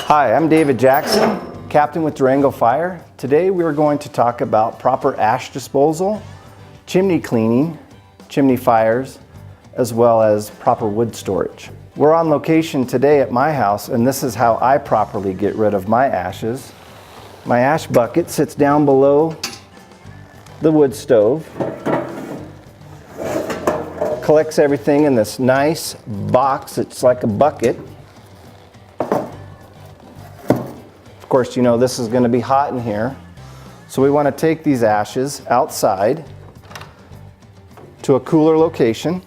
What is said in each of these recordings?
Hi, I'm David Jackson, Captain with Durango Fire. Today we are going to talk about proper ash disposal, chimney cleaning, chimney fires, as well as proper wood storage. We're on location today at my house, and this is how I properly get rid of my ashes. My ash bucket sits down below the wood stove, collects everything in this nice box. It's like a bucket. Of course, you know this is going to be hot in here, so we want to take these ashes outside to a cooler location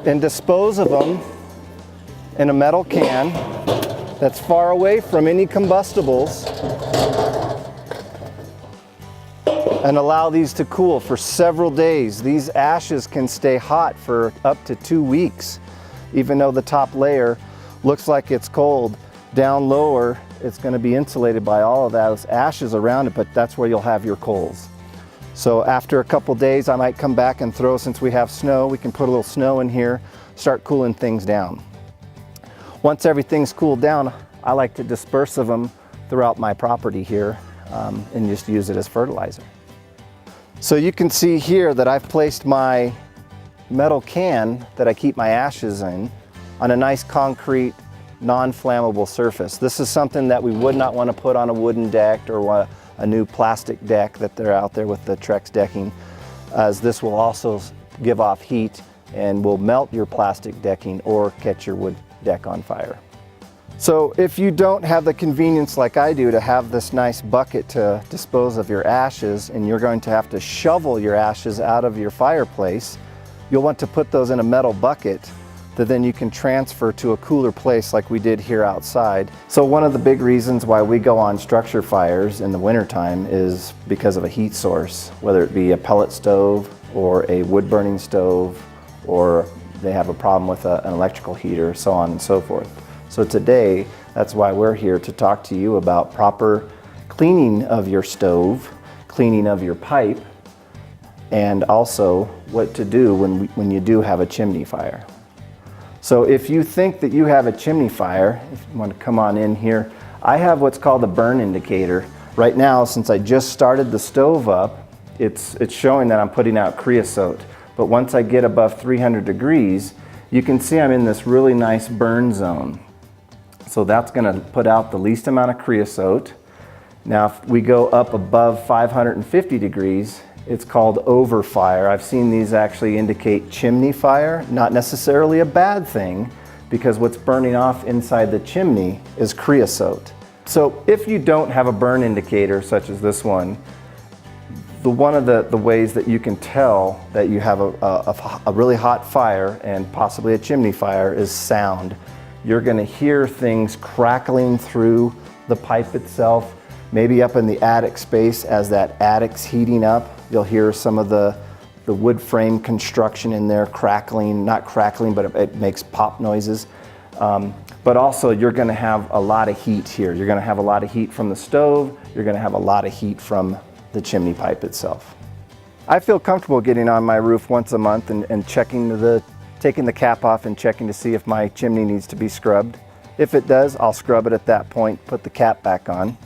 and dispose of them in a metal can that's far away from any combustibles, and allow these to cool for several days. These ashes can stay hot for up to 2 weeks, even though the top layer looks like it's cold. Down lower, it's going to be insulated by all of those ashes around it, but that's where you'll have your coals. So after a couple days, I might come back and throw, since we have snow, we can put a little snow in here, start cooling things down. Once everything's cooled down, I like to disperse of them throughout my property here and just use it as fertilizer. So you can see here that I've placed my metal can that I keep my ashes in on a nice concrete non-flammable surface. This is something that we would not want to put on a wooden deck or a new plastic deck that they're out there with the Trex decking, as this will also give off heat and will melt your plastic decking or catch your wood deck on fire. So if you don't have the convenience like I do to have this nice bucket to dispose of your ashes, and you're going to have to shovel your ashes out of your fireplace, you'll want to put those in a metal bucket that then you can transfer to a cooler place like we did here outside. So one of the big reasons why we go on structure fires in the wintertime is because of a heat source, whether it be a pellet stove or a wood burning stove, or they have a problem with an electrical heater, so on and so forth. So today, that's why we're here to talk to you about proper cleaning of your stove, cleaning of your pipe, and also what to do when you do have a chimney fire. So if you think that you have a chimney fire, if you want to come on in here, I have what's called a burn indicator. Right now, since I just started the stove up, it's showing that I'm putting out creosote. But once I get above 300 degrees, you can see I'm in this really nice burn zone. So that's going to put out the least amount of creosote. Now if we go up above 550 degrees, it's called overfire. I've seen these actually indicate chimney fire, not necessarily a bad thing, because what's burning off inside the chimney is creosote. So if you don't have a burn indicator such as this one, one of the ways that you can tell that you have a really hot fire and possibly a chimney fire is sound. You're going to hear things crackling through the pipe itself, maybe up in the attic space as that attic's heating up. You'll hear some of the wood frame construction in there crackling, not crackling, but it makes pop noises. But also you're going to have a lot of heat here. You're going to have a lot of heat from the stove. You're going to have a lot of heat from the chimney pipe itself. I feel comfortable getting on my roof once a month and taking the cap off and checking to see if my chimney needs to be scrubbed. If it does, I'll scrub it at that point, put the cap back on,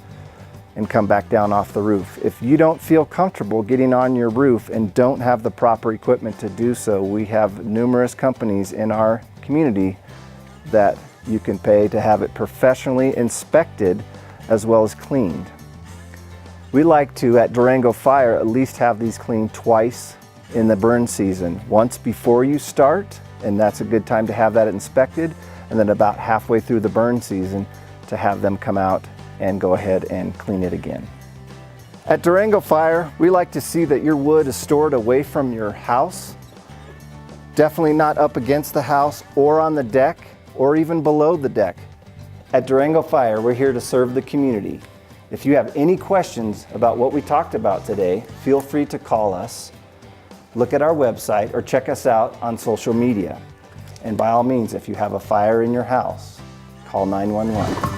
and come back down off the roof. If you don't feel comfortable getting on your roof and don't have the proper equipment to do so, we have numerous companies in our community that you can pay to have it professionally inspected as well as cleaned. We like to, at Durango Fire, at least have these cleaned twice in the burn season. Once before you start, and that's a good time to have that inspected, and then about halfway through the burn season to have them come out and go ahead and clean it again. At Durango Fire, we like to see that your wood is stored away from your house, definitely not up against the house or on the deck or even below the deck. At Durango Fire, we're here to serve the community. If you have any questions about what we talked about today, feel free to call us, look at our website, or check us out on social media. And by all means, if you have a fire in your house, call 911.